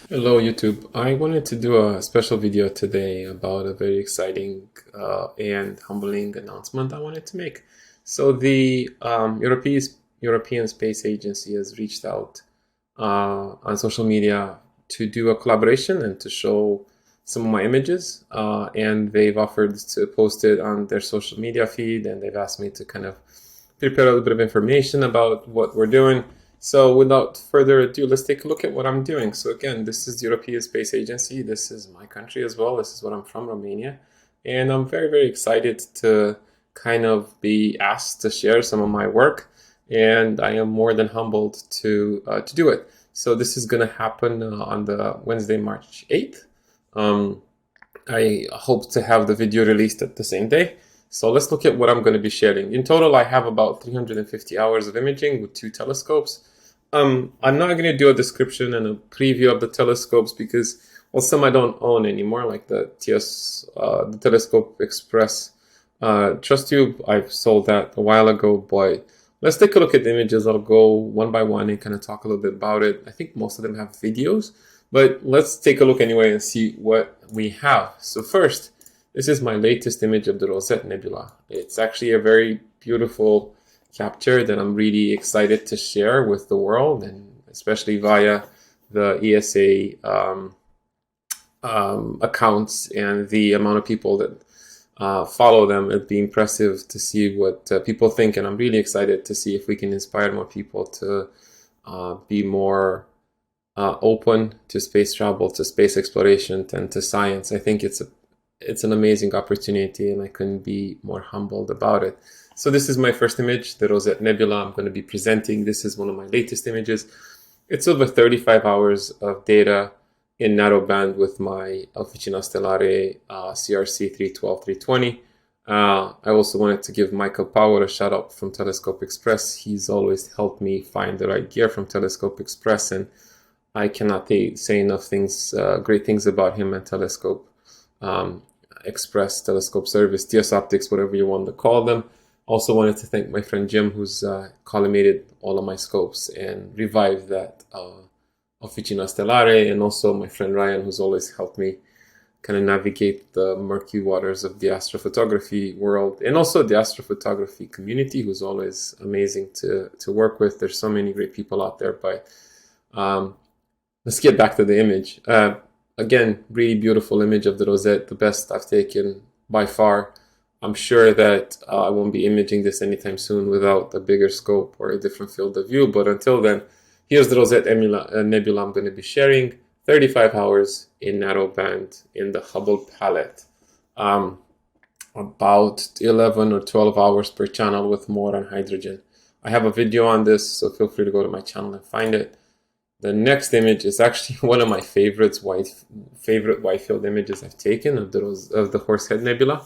Hello YouTube. I wanted to do a special video today about a very exciting and humbling announcement I wanted to make. So the European Space Agency has reached out on social media to do a collaboration and to show some of my images, and they've offered to post it on their social media feed, and they've asked me to kind of prepare a little bit of information about what we're doing. So without further ado, let's take a look at what I'm doing. So again, this is the European Space Agency. This is my country as well. This is what I'm from, Romania. And I'm very, very excited to kind of be asked to share some of my work. And I am more than humbled to do it. So this is going to happen on the Wednesday, March 8th. I hope to have the video released at the same day. So let's look at what I'm going to be sharing. In total, I have about 350 hours of imaging with 2 telescopes. I'm not going to do a description and a preview of the telescopes because, well, some I don't own anymore, like the TS, the Telescope Express Truss Tube. I've sold that a while ago, but let's take a look at the images. I'll go one by one and kind of talk a little bit about it. I think most of them have videos, but let's take a look anyway and see what we have. So first, this is my latest image of the Rosette Nebula. It's actually a very beautiful capture that I'm really excited to share with the world, and especially via the ESA accounts and the amount of people that follow them. It'd be impressive to see what people think, and I'm really excited to see if we can inspire more people to be more open to space travel, to space exploration, and to science. I think it's an amazing opportunity, and I couldn't be more humbled about it. So this is my first image, the Rosette Nebula. I'm going to be presenting. This is one of my latest images. It's over 35 hours of data in narrowband with my Officina Stellare CRC 312-320. I also wanted to give Michael Power a shout out from Telescope Express. He's always helped me find the right gear from Telescope Express, and I cannot say enough things, great things about him and Telescope Express, Telescope Service, TS Optics, whatever you want to call them. Also wanted to thank my friend Jim, who's collimated all of my scopes and revived that Officina Stellare, and also my friend Ryan, who's always helped me kind of navigate the murky waters of the astrophotography world, and also the astrophotography community, who's always amazing to work with. There's so many great people out there, but let's get back to the image. Again, really beautiful image of the Rosette, the best I've taken by far. I'm sure that I won't be imaging this anytime soon without a bigger scope or a different field of view. But until then, here's the Rosette Nebula I'm going to be sharing. 35 hours in narrowband in the Hubble palette. About 11 or 12 hours per channel with more on hydrogen. I have a video on this, so feel free to go to my channel and find it. The next image is actually one of my favorite wide field images I've taken of the HorseHead Nebula.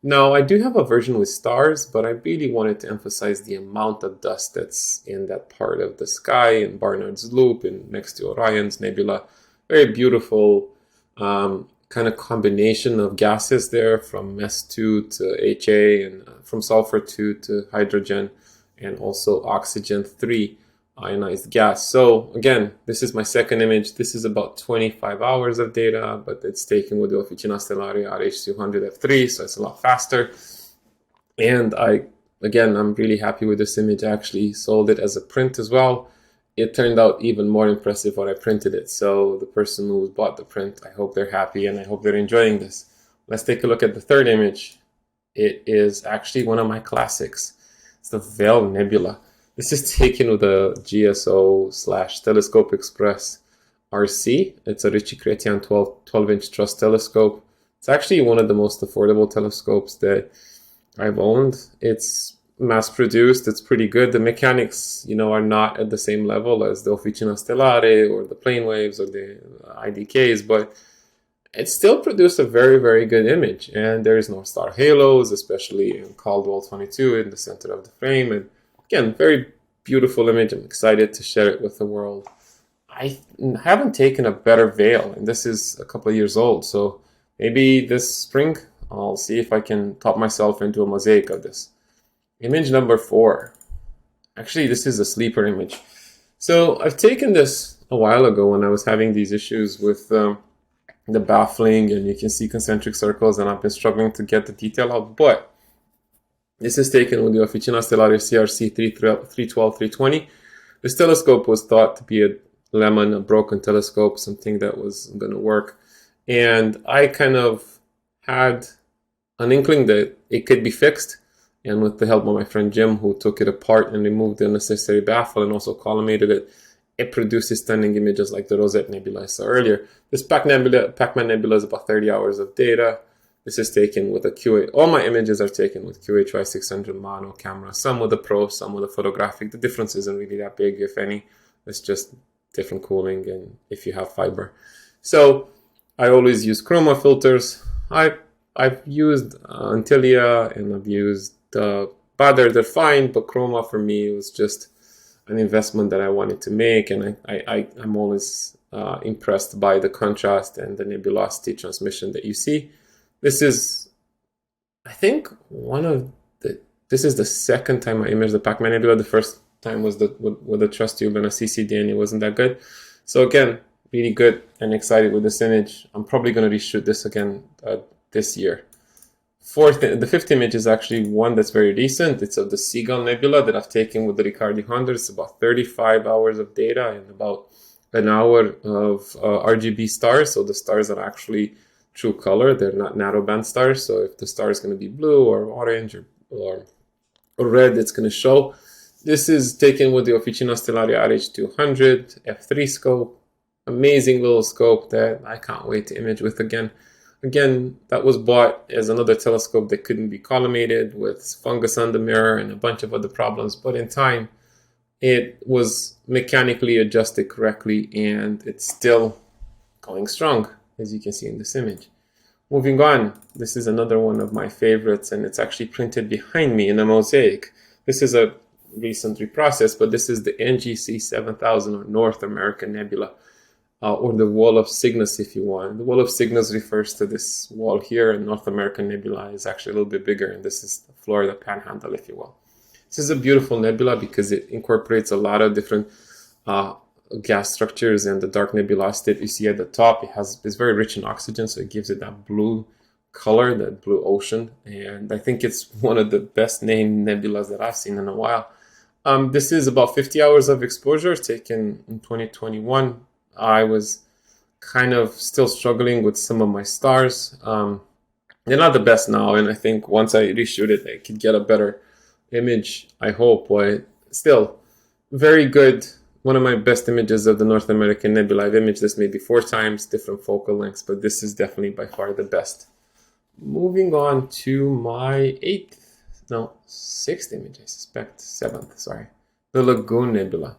Now, I do have a version with stars, but I really wanted to emphasize the amount of dust that's in that part of the sky, in Barnard's Loop and next to Orion's Nebula. Very beautiful kind of combination of gases there, from S2 to HA, and from sulfur 2 to hydrogen, and also oxygen 3 ionized gas. So again, this is my second image. This is about 25 hours of data, but it's taken with the Officina Stellare RH200 F3, so it's a lot faster. And I'm really happy with this image. I actually sold it as a print as well. It turned out even more impressive when I printed it. So the person who bought the print, I hope they're happy and I hope they're enjoying this. Let's take a look at the third image. It is actually one of my classics. It's the Veil Nebula. This is taken with a GSO/Telescope Express RC. It's a Ritchie Chrétien 12-inch truss telescope. It's actually one of the most affordable telescopes that I've owned. It's mass-produced. It's pretty good. The mechanics, are not at the same level as the Officina Stellare or the plane waves or the IDKs, but it still produced a very, very good image. And there's no star halos, especially in Caldwell 22 in the center of the frame. And again, very beautiful image. I'm excited to share it with the world. I haven't taken a better veil, and this is a couple of years old. So maybe this spring, I'll see if I can top myself into a mosaic of this. Image number 4. Actually, this is a sleeper image. So I've taken this a while ago when I was having these issues with the baffling, and you can see concentric circles, and I've been struggling to get the detail out. But this is taken with the Officina Stellare CRC 312, 320. This telescope was thought to be a lemon, a broken telescope, something that was going to work. And I kind of had an inkling that it could be fixed. And with the help of my friend Jim, who took it apart and removed the unnecessary baffle and also collimated it, it produces stunning images like the Rosette Nebula I saw earlier. This Pacman Nebula is about 30 hours of data. This is taken with a QA. All my images are taken with QHY 600 mono camera, some with a pro, some with a photographic. The difference isn't really that big, if any. It's just different cooling and if you have fiber. So I always use Chroma filters. I've used Antilia and I've used Badr. They're fine, but Chroma for me was just an investment that I wanted to make, and I'm always impressed by the contrast and the nebulosity transmission that you see. This is, I think, this is the second time I imaged the Pacman Nebula. The first time was with the Truss Tube and a CCD, and it wasn't that good. So again, really good and excited with this image. I'm probably going to reshoot this again this year. The fifth image is actually one that's very recent. It's of the Seagull Nebula that I've taken with the Riccardi 100. It's about 35 hours of data and about an hour of RGB stars. So the stars are actually true color. They're not narrowband stars. So if the star is going to be blue or orange or red, it's going to show. This is taken with the Officina Stellare RH200 F3 scope. Amazing little scope that I can't wait to image with again. Again, that was bought as another telescope that couldn't be collimated with fungus on the mirror and a bunch of other problems. But in time, it was mechanically adjusted correctly, and it's still going strong, as you can see in this image. Moving on, this is another one of my favorites, and it's actually printed behind me in a mosaic. This is a recent reprocess, but this is the NGC 7000 or North American Nebula. Or the Wall of Cygnus, if you want. The Wall of Cygnus refers to this wall here, and North American Nebula is actually a little bit bigger, and this is the Florida Panhandle, if you will. This is a beautiful nebula because it incorporates a lot of different gas structures, and the dark nebulosity that you see at the top, it's very rich in oxygen, so it gives it that blue color, that blue ocean, and I think it's one of the best named nebulas that I've seen in a while. This is about 50 hours of exposure taken in 2021. I was kind of still struggling with some of my stars. They're not the best now, and I think once I reshoot it, I could get a better image, I hope. But still, very good. One of my best images of the North American Nebula. I've imaged this maybe 4 times, different focal lengths, but this is definitely by far the best. Moving on to my 6th image, I suspect, 7th, sorry. The Lagoon Nebula.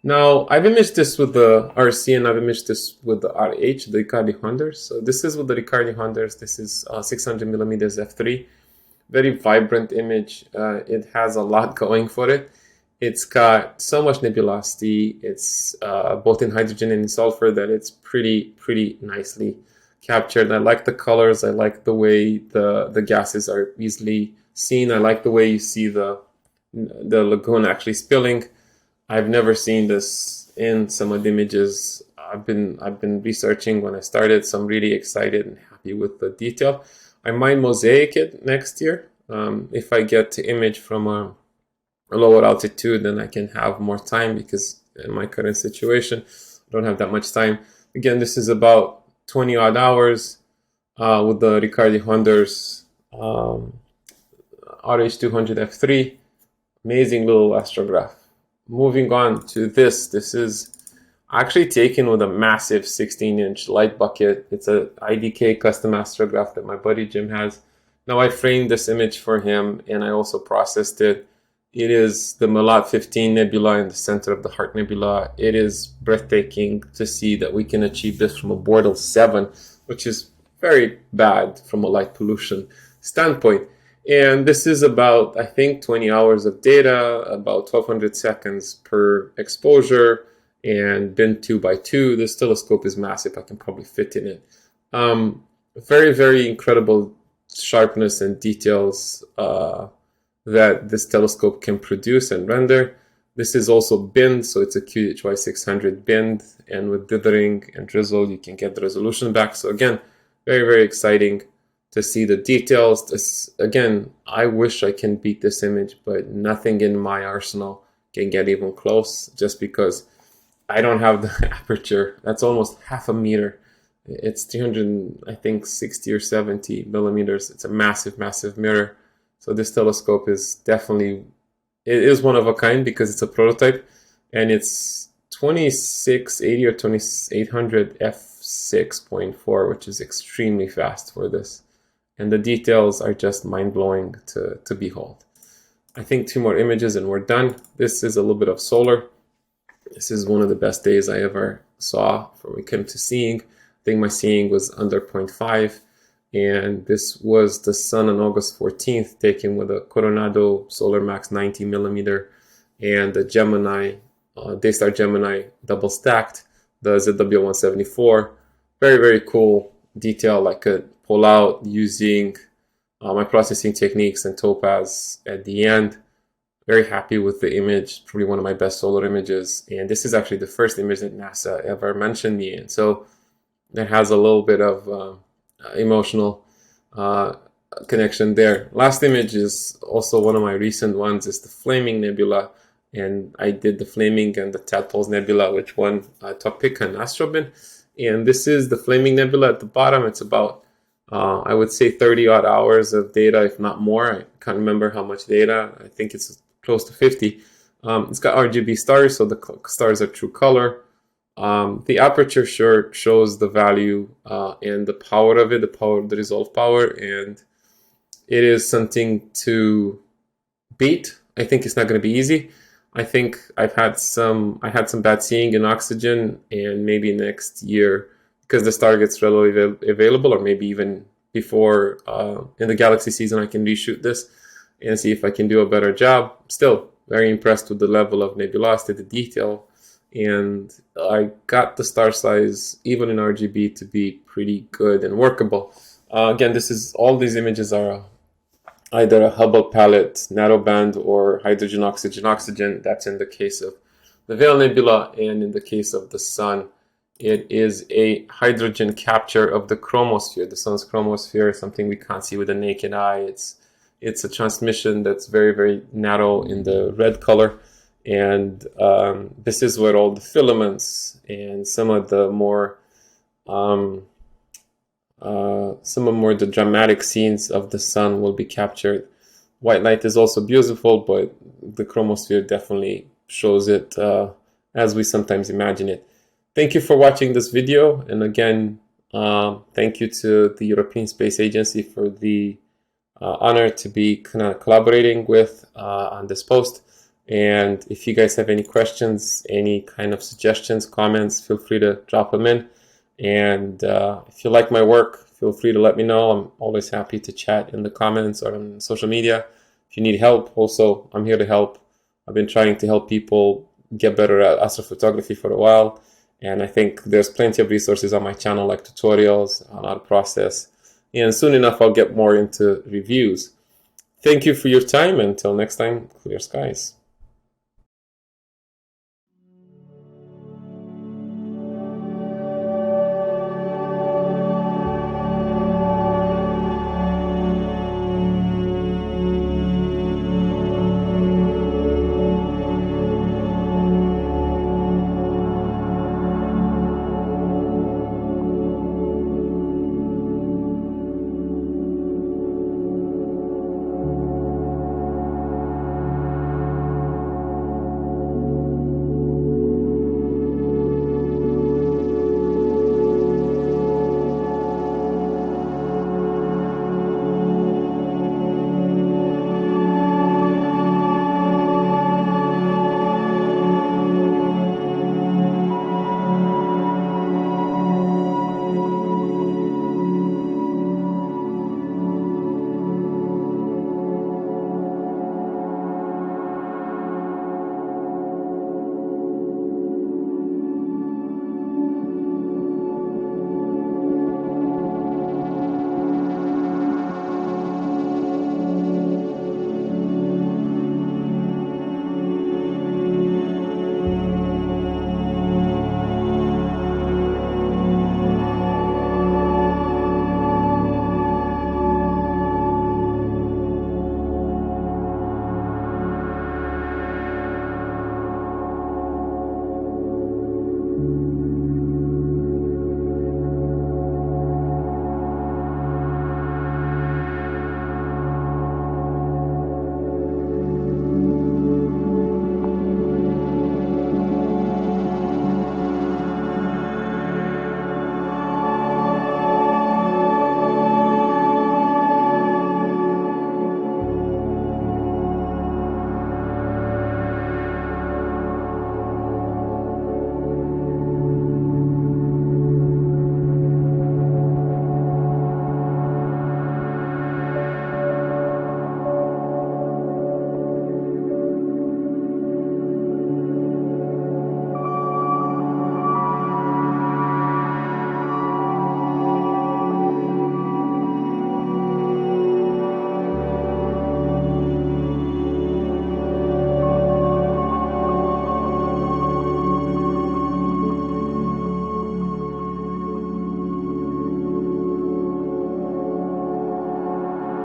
Now, I've imaged this with the RC and I've imaged this with the RH, the Riccardi 100. So this is with the Riccardi 100. This is 600 millimeters F3. Very vibrant image. It has a lot going for it. It's got so much nebulosity. It's both in hydrogen and in sulfur that it's pretty nicely captured. I like the colors. I like the way the gases are easily seen. I like the way you see the lagoon actually spilling. I've never seen this in some of the images I've been researching when I started, so I'm really excited and happy with the detail. I might mosaic it next year. If I get to image from a lower altitude, then I can have more time, because in my current situation, I don't have that much time. Again, this is about 20 odd hours with the Riccardi 100's RH200 F3. Amazing little astrograph. Moving on to this is actually taken with a massive 16-inch light bucket. It's a IDK custom astrograph that my buddy Jim has. Now I framed this image for him and I also processed it. It is the Melat 15 Nebula in the center of the Heart Nebula. It is breathtaking to see that we can achieve this from a Bortle 7, which is very bad from a light pollution standpoint. And this is about, I think, 20 hours of data, about 1200 seconds per exposure, and bin 2x2. This telescope is massive. I can probably fit in it. Very, very incredible sharpness and details that this telescope can produce and render. This is also binned, so it's a QHY600 binned, and with dithering and drizzle, you can get the resolution back. So again, very, very exciting to see the details. This, again, I wish I can beat this image, but nothing in my arsenal can get even close, just because I don't have the aperture. That's almost half a meter. It's 300, I think, 60 or 70 millimeters. It's a massive, massive mirror. So this telescope is definitely, it is one of a kind because it's a prototype, and it's 2680 or 2800 f6.4, which is extremely fast for this. And the details are just mind-blowing to behold. I think 2 more images and we're done. This is a little bit of solar. This is one of the best days I ever saw when it came to seeing. I think my seeing was under 0.5. And this was the sun on August 14th, taken with a Coronado Solar Max 90 millimeter and the Gemini, Daystar Gemini double stacked, the ZW174. Very, very cool detail I could pull out using my processing techniques and topaz at the end. Very happy with the image, probably one of my best solar images. And this is actually the first image that NASA ever mentioned me in. So that has a little bit of emotional connection there. Last image is also one of my recent ones. It's the Flaming Nebula, and I did the Flaming and the Tadpoles Nebula, which won top pick on Astrobin. And this is the Flaming Nebula at the bottom. It's about I would say 30 odd hours of data, if not more. I can't remember how much data. I think it's close to 50. It's got RGB stars, so the stars are true color. The aperture sure shows the value and the power of it, the resolve power, and it is something to beat. I think it's not going to be easy. I think I had some bad seeing in oxygen, and maybe next year, because the star gets readily available, or maybe even before in the galaxy season, I can reshoot this and see if I can do a better job. Still very impressed with the level of nebulosity, the detail, and I got the star size even in RGB to be pretty good and workable. Again, all these images are either a Hubble palette, narrowband, or hydrogen, oxygen. That's in the case of the Veil Nebula, and in the case of the Sun, it is a hydrogen capture of the chromosphere. The Sun's chromosphere is something we can't see with the naked eye. It's a transmission that's very, very narrow in the red color. And this is where all the filaments and some of the more the dramatic scenes of the sun will be captured. White light is also beautiful, but the chromosphere definitely shows it as we sometimes imagine it. Thank you for watching this video, and again, thank you to the European Space Agency for the honor to be collaborating with on this post. And if you guys have any questions, any kind of suggestions, comments, feel free to drop them in. And if you like my work, feel free to let me know. I'm always happy to chat in the comments or on social media. If you need help, also, I'm here to help. I've been trying to help people get better at astrophotography for a while. And I think there's plenty of resources on my channel, like tutorials on how to process. And soon enough, I'll get more into reviews. Thank you for your time. Until next time, clear skies.